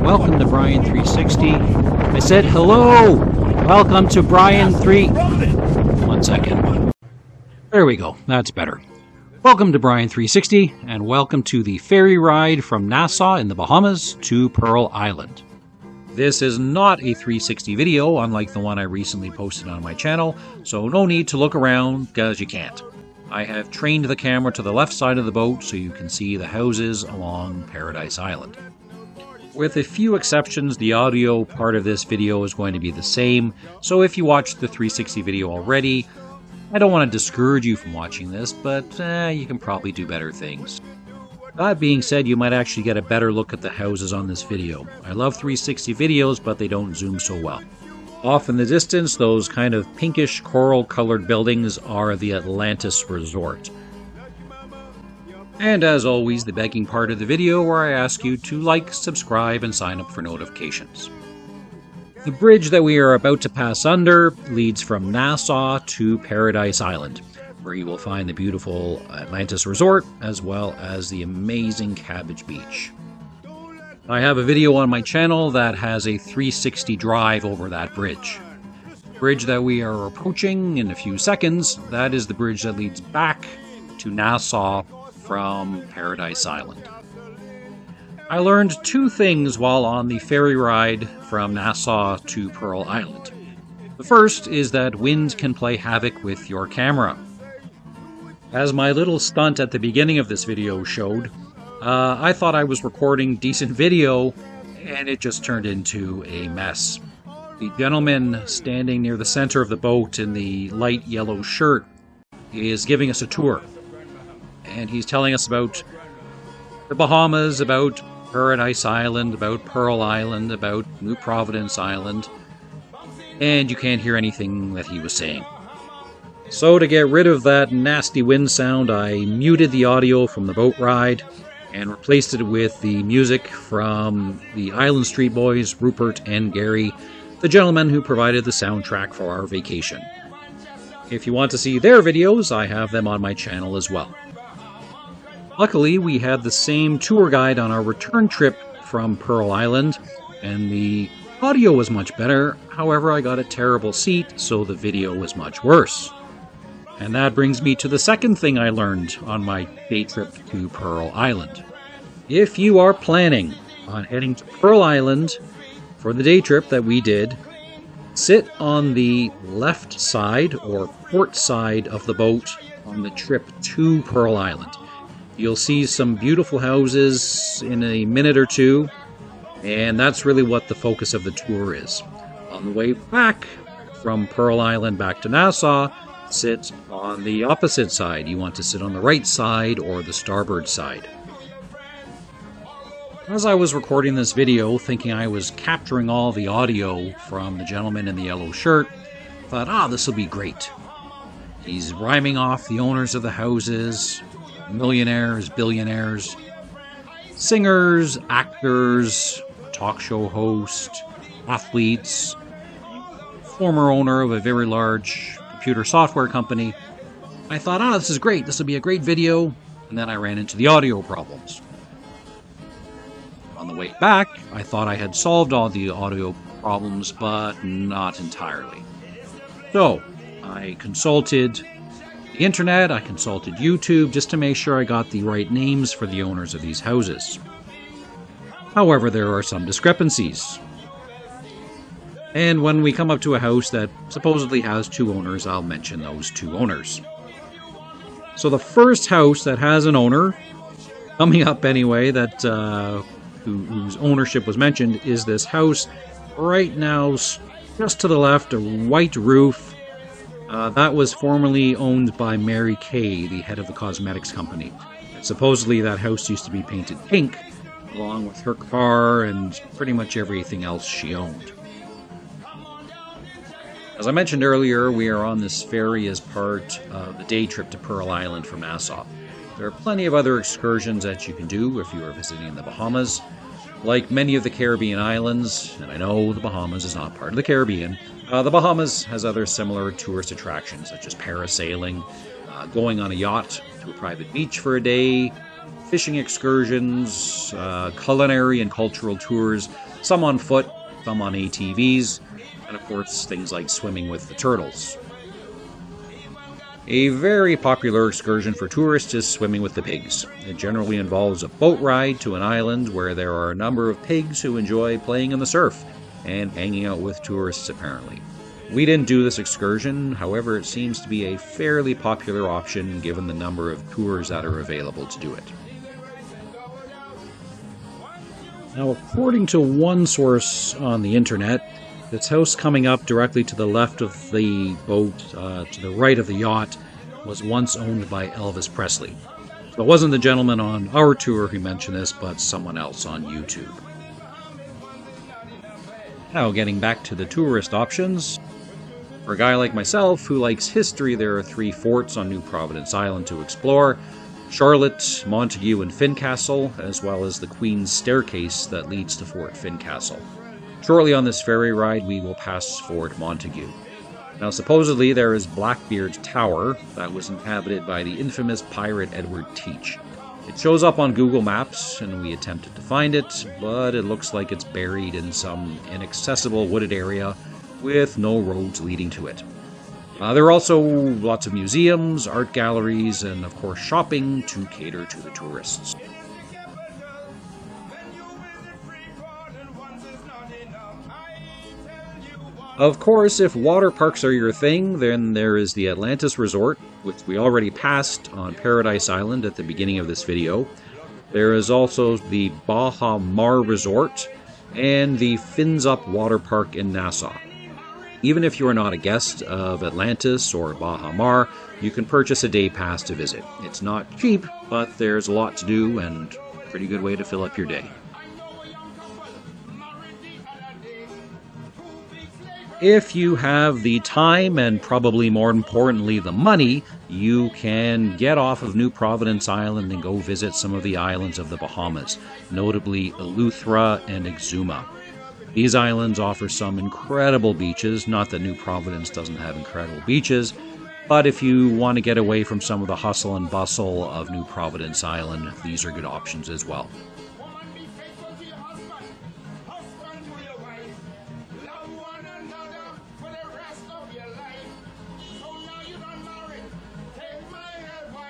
welcome to Brian 360. I said hello! Welcome to Brian 3... 1 second. There we go, that's better. Welcome to Brian 360, and welcome to the ferry ride from Nassau in the Bahamas to Pearl Island. This is not a 360 video, unlike the one I recently posted on my channel, so no need to look around, because you can't. I have trained the camera to the left side of the boat so you can see the houses along Paradise Island. With a few exceptions, the audio part of this video is going to be the same, so if you watched the 360 video already, I don't want to discourage you from watching this, but you can probably do better things. That being said, you might actually get a better look at the houses on this video. I love 360 videos, but they don't zoom so well. Off in the distance, those kind of pinkish coral-colored buildings are the Atlantis resort. And as always, the begging part of the video where I ask you to like, subscribe, and sign up for notifications. The bridge that we are about to pass under leads from Nassau to Paradise Island, where you will find the beautiful Atlantis resort, as well as the amazing Cabbage Beach. I have a video on my channel that has a 360 drive over that bridge. The bridge that we are approaching in a few seconds, that is the bridge that leads back to Nassau from Paradise Island. I learned two things while on the ferry ride from Nassau to Pearl Island. The first is that wind can play havoc with your camera. As my little stunt at the beginning of this video showed, I thought I was recording decent video, and it just turned into a mess. The gentleman standing near the center of the boat in the light yellow shirt is giving us a tour. And he's telling us about the Bahamas, about Paradise Island, about Pearl Island, about New Providence Island, and you can't hear anything that he was saying. So to get rid of that nasty wind sound, I muted the audio from the boat ride and replaced it with the music from the Island Street Boys, Rupert and Gary, the gentlemen who provided the soundtrack for our vacation. If you want to see their videos, I have them on my channel as well. Luckily, we had the same tour guide on our return trip from Pearl Island, and the audio was much better. However, I got a terrible seat, so the video was much worse. And that brings me to the second thing I learned on my day trip to Pearl Island. If you are planning on heading to Pearl Island for the day trip that we did, sit on the left side or port side of the boat on the trip to Pearl Island. You'll see some beautiful houses in a minute or two, and that's really what the focus of the tour is. On the way back from Pearl Island back to Nassau, sit on the opposite side. You want to sit on the right side or the starboard side. As I was recording this video, thinking I was capturing all the audio from the gentleman in the yellow shirt, I thought, this will be great. He's rhyming off the owners of the houses, millionaires, billionaires, singers, actors, talk show host, athletes, former owner of a very large computer software company. I thought, this is great, this will be a great video, and then I ran into the audio problems. On the way back, I thought I had solved all the audio problems, but not entirely. So, I consulted the internet, I consulted YouTube, just to make sure I got the right names for the owners of these houses. However, there are some discrepancies. And when we come up to a house that supposedly has two owners, I'll mention those two owners. So the first house that has an owner, coming up anyway, that whose ownership was mentioned, is this house right now, just to the left, a white roof. That was formerly owned by Mary Kay, the head of the cosmetics company. Supposedly that house used to be painted pink, along with her car and pretty much everything else she owned. As I mentioned earlier, we are on this ferry as part of the day trip to Pearl Island from Nassau. There are plenty of other excursions that you can do if you are visiting the Bahamas. Like many of the Caribbean islands, and I know the Bahamas is not part of the Caribbean, the Bahamas has other similar tourist attractions such as parasailing, going on a yacht to a private beach for a day, fishing excursions, culinary and cultural tours, some on foot, some on ATVs, and of course things like swimming with the turtles. A very popular excursion for tourists is swimming with the pigs. It generally involves a boat ride to an island where there are a number of pigs who enjoy playing in the surf and hanging out with tourists apparently. We didn't do this excursion, however it seems to be a fairly popular option given the number of tours that are available to do it. Now, according to one source on the internet, this house coming up directly to the left of the boat, to the right of the yacht, was once owned by Elvis Presley. So it wasn't the gentleman on our tour who mentioned this, but someone else on YouTube. Now, getting back to the tourist options. For a guy like myself who likes history, there are 3 forts on New Providence Island to explore: Charlotte, Montague, and Fincastle, as well as the Queen's Staircase that leads to Fort Fincastle. Shortly on this ferry ride, we will pass Fort Montague. Now, supposedly there is Blackbeard's Tower that was inhabited by the infamous pirate Edward Teach. It shows up on Google Maps, and we attempted to find it, but it looks like it's buried in some inaccessible wooded area with no roads leading to it. There are also lots of museums, art galleries, and of course shopping to cater to the tourists. Of course, if water parks are your thing, then there is the Atlantis Resort, which we already passed on Paradise Island at the beginning of this video. There is also the Bahamas Resort and the Fins Up Water Park in Nassau. Even if you are not a guest of Atlantis or Bahamas, you can purchase a day pass to visit. It's not cheap, but there's a lot to do and a pretty good way to fill up your day. If you have the time, and probably more importantly the money, you can get off of New Providence Island and go visit some of the islands of the Bahamas, notably Eleuthera and Exuma. These islands offer some incredible beaches, not that New Providence doesn't have incredible beaches, but if you want to get away from some of the hustle and bustle of New Providence Island, these are good options as well.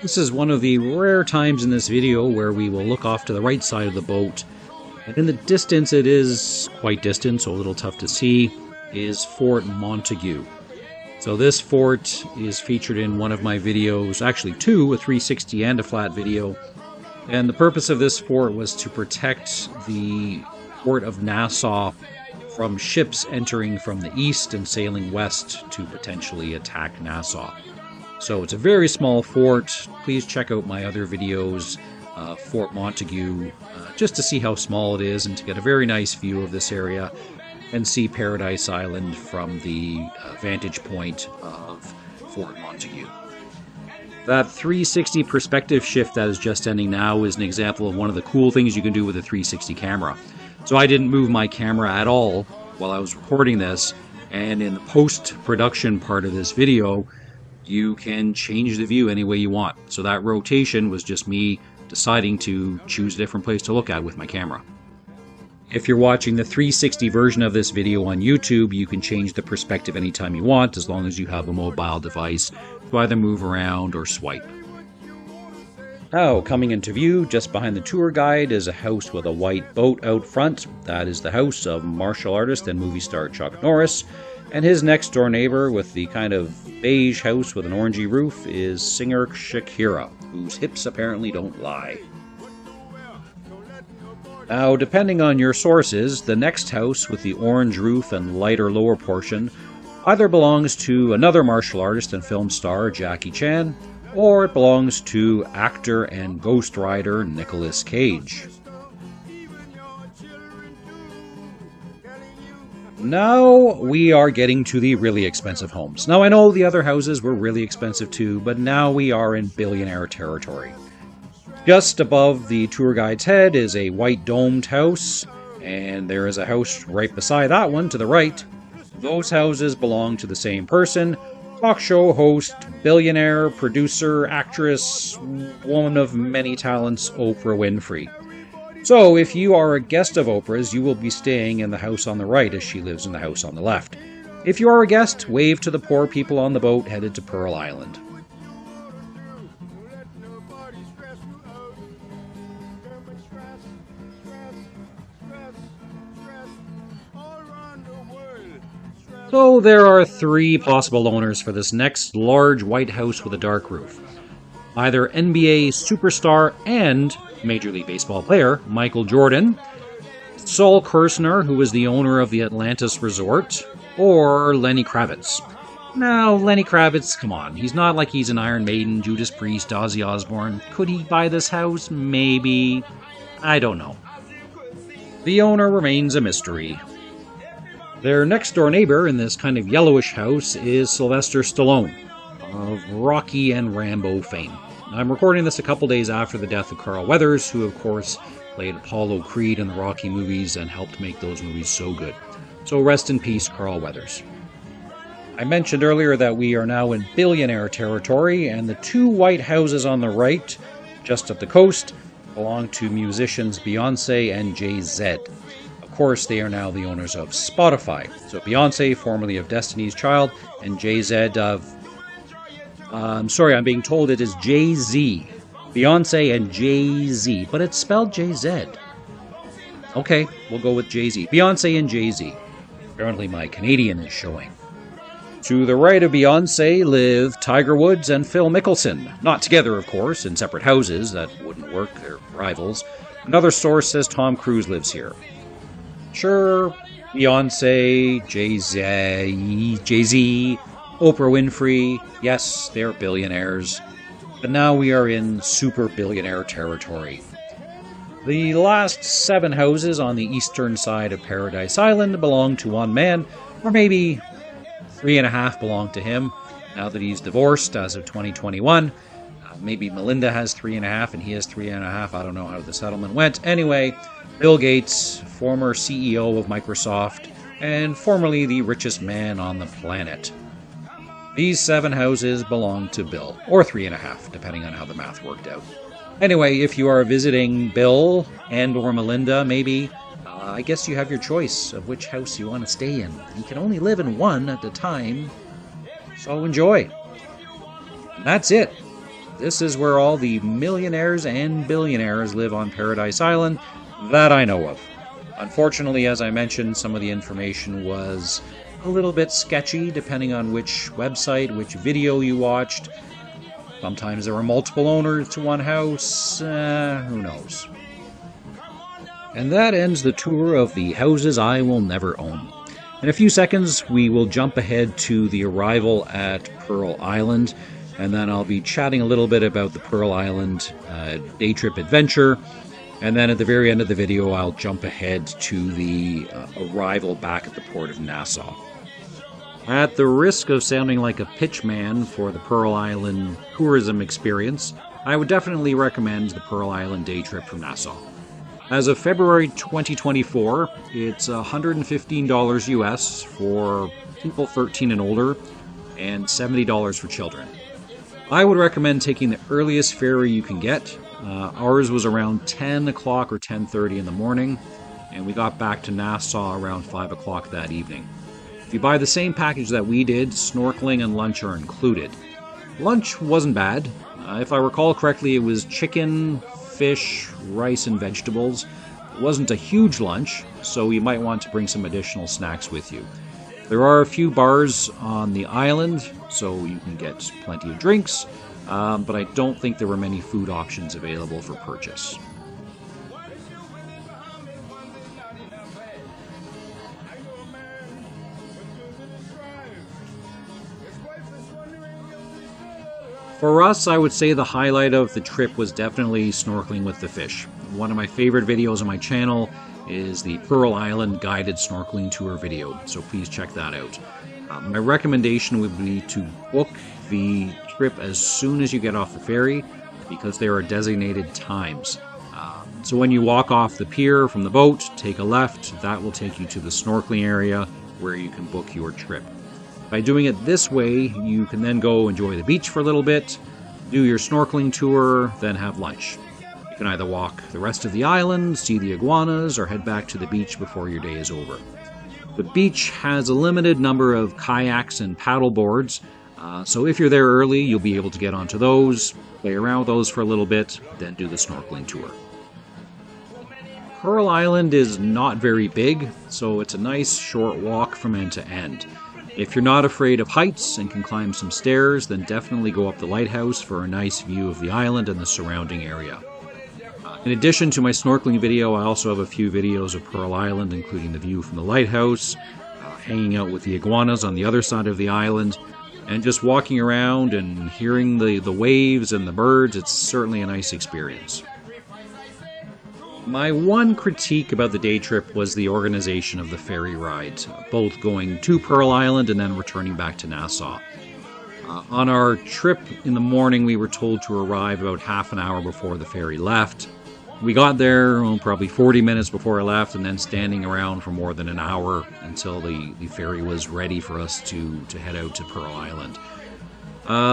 This is one of the rare times in this video where we will look off to the right side of the boat, and in the distance, it is quite distant, so a little tough to see, is Fort Montague. So this fort is featured in one of my videos, actually 2, a 360 and a flat video, and the purpose of this fort was to protect the port of Nassau from ships entering from the east and sailing west to potentially attack Nassau. So it's a very small fort. Please check out my other videos, Fort Montague, just to see how small it is and to get a very nice view of this area and see Paradise Island from the vantage point of Fort Montague. That 360 perspective shift that is just ending now is an example of one of the cool things you can do with a 360 camera. So I didn't move my camera at all while I was recording this, and in the post-production part of this video, you can change the view any way you want. So that rotation was just me deciding to choose a different place to look at with my camera. If you're watching the 360 version of this video on YouTube, you can change the perspective anytime you want, as long as you have a mobile device to either move around or swipe. Now, coming into view, just behind the tour guide is a house with a white boat out front. That is the house of martial artist and movie star Chuck Norris. And his next door neighbor with the kind of beige house with an orangey roof is singer Shakira, whose hips apparently don't lie. Now, depending on your sources, the next house with the orange roof and lighter lower portion either belongs to another martial artist and film star Jackie Chan, or it belongs to actor and ghost rider Nicolas Cage. Now we are getting to the really expensive homes. Now I know the other houses were really expensive too, but now we are in billionaire territory. Just above the tour guide's head is a white domed house, and there is a house right beside that one to the right. Those houses belong to the same person, talk show host, billionaire, producer, actress, woman of many talents, Oprah Winfrey. So, if you are a guest of Oprah's, you will be staying in the house on the right as she lives in the house on the left. If you are a guest, wave to the poor people on the boat headed to Pearl Island. So there are 3 possible owners for this next large white house with a dark roof. Either NBA superstar and Major League Baseball player Michael Jordan, Saul Kirsner, who is the owner of the Atlantis resort, or Lenny Kravitz. Now, Lenny Kravitz, come on, he's not like he's an Iron Maiden, Judas Priest, Ozzy Osbourne. Could he buy this house? Maybe. I don't know. The owner remains a mystery. Their next-door neighbor in this kind of yellowish house is Sylvester Stallone, of Rocky and Rambo fame. I'm recording this a couple days after the death of Carl Weathers, who of course played Apollo Creed in the Rocky movies and helped make those movies so good. So rest in peace, Carl Weathers. I mentioned earlier that we are now in billionaire territory, and the 2 white houses on the right, just up the coast, belong to musicians Beyonce and Jay-Z. Of course, they are now the owners of Spotify. So Beyonce, formerly of Destiny's Child, and Jay-Z of... I'm being told it is Jay-Z. Beyonce and Jay-Z, but it's spelled Jay-Z. Okay, we'll go with Jay-Z. Beyonce and Jay-Z. Apparently my Canadian is showing. To the right of Beyonce live Tiger Woods and Phil Mickelson. Not together, of course, in separate houses. That wouldn't work. They're rivals. Another source says Tom Cruise lives here. Sure, Beyonce, Jay-Z, Oprah Winfrey, yes, they're billionaires. But now we are in super billionaire territory. The last 7 houses on the eastern side of Paradise Island belong to one man, or maybe 3.5 belong to him, now that he's divorced as of 2021. Maybe Melinda has 3.5 and he has 3.5. I don't know how the settlement went. Anyway, Bill Gates, former CEO of Microsoft, and formerly the richest man on the planet. These 7 houses belong to Bill, or 3.5, depending on how the math worked out. Anyway, if you are visiting Bill and or Melinda, maybe, I guess you have your choice of which house you want to stay in. You can only live in one at a time, so enjoy. And that's it. This is where all the millionaires and billionaires live on Paradise Island that I know of. Unfortunately, as I mentioned, some of the information was a little bit sketchy depending on which website, which video you watched. Sometimes there were multiple owners to one house. Who knows? And that ends the tour of the houses I will never own. In a few seconds, we will jump ahead to the arrival at Pearl Island, and then I'll be chatting a little bit about the Pearl Island day trip adventure. And then at the very end of the video, I'll jump ahead to the arrival back at the port of Nassau. At the risk of sounding like a pitchman for the Pearl Island tourism experience, I would definitely recommend the Pearl Island day trip from Nassau. As of February 2024, it's $115 US for people 13 and older, and $70 for children. I would recommend taking the earliest ferry you can get. Ours was around 10 o'clock or 10:30 in the morning, and we got back to Nassau around 5 o'clock that evening. If you buy the same package that we did, snorkeling and lunch are included. Lunch wasn't bad. If I recall correctly, it was chicken, fish, rice, and vegetables. It wasn't a huge lunch, so you might want to bring some additional snacks with you. There are a few bars on the island, so you can get plenty of drinks, but I don't think there were many food options available for purchase. For us, I would say the highlight of the trip was definitely snorkeling with the fish. One of my favorite videos on my channel is the Pearl Island guided snorkeling tour video, so please check that out. My recommendation would be to book the trip as soon as you get off the ferry, because there are designated times. So when you walk off the pier from the boat, take a left, that will take you to the snorkeling area where you can book your trip. By doing it this way, you can then go enjoy the beach for a little bit, do your snorkeling tour, then have lunch. You can either walk the rest of the island, see the iguanas, or head back to the beach before your day is over. The beach has a limited number of kayaks and paddle boards, so if you're there early, you'll be able to get onto those, play around with those for a little bit, then do the snorkeling tour. Pearl Island is not very big, so it's a nice short walk from end to end. If you're not afraid of heights and can climb some stairs, then definitely go up the lighthouse for a nice view of the island and the surrounding area. In addition to my snorkeling video, I also have a few videos of Pearl Island, including the view from the lighthouse, hanging out with the iguanas on the other side of the island, and just walking around and hearing the waves and the birds. It's certainly a nice experience. My one critique about the day trip was the organization of the ferry rides, both going to Pearl Island and then returning back to Nassau. On our trip in the morning, we were told to arrive about half an hour before the ferry left. We got there probably 40 minutes before I left, and then standing around for more than an hour until the ferry was ready for us to head out to Pearl Island.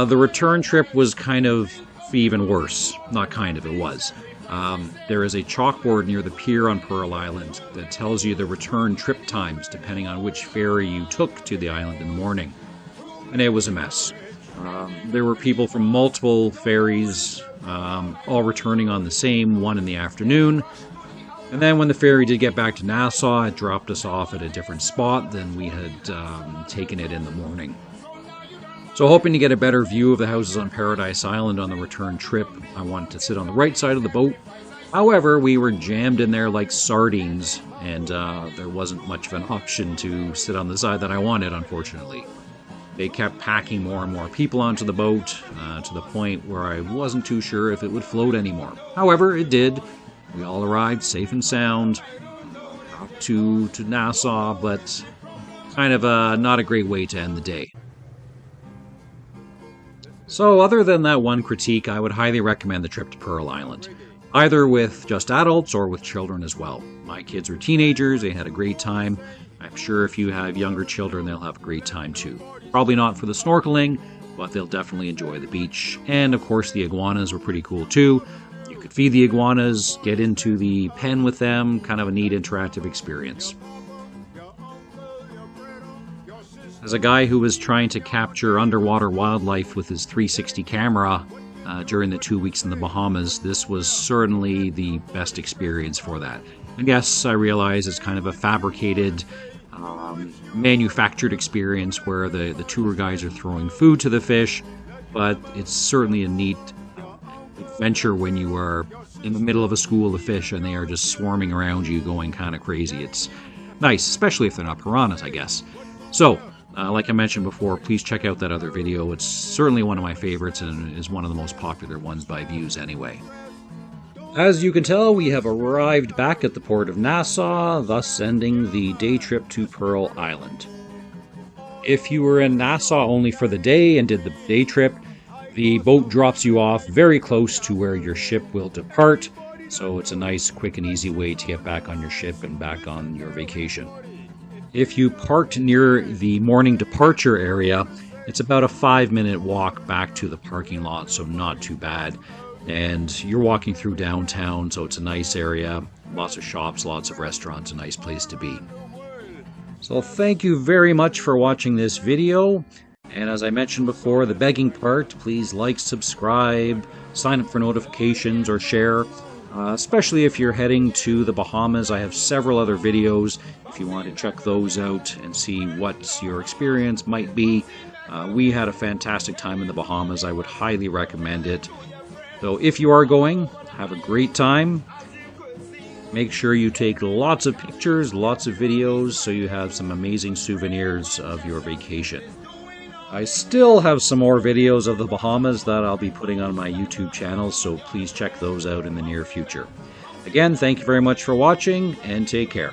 The return trip was kind of even worse. Not kind of, it was. There is a chalkboard near the pier on Pearl Island that tells you the return trip times depending on which ferry you took to the island in the morning. And it was a mess. There were people from multiple ferries, all returning on the same one in the afternoon. And then when the ferry did get back to Nassau, it dropped us off at a different spot than we had taken it in the morning. So hoping to get a better view of the houses on Paradise Island on the return trip, I wanted to sit on the right side of the boat. However, we were jammed in there like sardines, and there wasn't much of an option to sit on the side that I wanted, unfortunately. They kept packing more and more people onto the boat, to the point where I wasn't too sure if it would float anymore. However, it did. We all arrived safe and sound up to Nassau, but kind of not a great way to end the day. So other than that one critique, I would highly recommend the trip to Pearl Island, either with just adults or with children as well. My kids are teenagers, they had a great time. I'm sure if you have younger children, they'll have a great time too. Probably not for the snorkeling, but they'll definitely enjoy the beach. And of course the iguanas were pretty cool too. You could feed the iguanas, get into the pen with them, kind of a neat interactive experience. As a guy who was trying to capture underwater wildlife with his 360 camera during the 2 weeks in the Bahamas, this was certainly the best experience for that. And yes, I realize it's kind of a fabricated, manufactured experience where the tour guides are throwing food to the fish, but it's certainly a neat adventure when you are in the middle of a school of fish and they are just swarming around you going kind of crazy. It's nice, especially if they're not piranhas, I guess. So, like I mentioned before, please check out that other video. It's certainly one of my favorites and is one of the most popular ones by views anyway. As you can tell, we have arrived back at the port of Nassau, thus ending the day trip to Pearl Island. If you were in Nassau only for the day and did the day trip, the boat drops you off very close to where your ship will depart, so it's a nice, quick and easy way to get back on your ship and back on your vacation. If you parked near the morning departure area, it's about a 5-minute walk back to the parking lot, so not too bad. And you're walking through downtown, so it's a nice area, lots of shops, lots of restaurants, a nice place to be. So thank you very much for watching this video. And as I mentioned before, the begging part, please like, subscribe, sign up for notifications, or share. Especially if you're heading to the Bahamas. I have several other videos if you want to check those out and see what your experience might be. We had a fantastic time in the Bahamas. I would highly recommend it. So if you are going, have a great time. Make sure you take lots of pictures, lots of videos, so you have some amazing souvenirs of your vacation. I still have some more videos of the Bahamas that I'll be putting on my YouTube channel, so please check those out in the near future. Again, thank you very much for watching, and take care.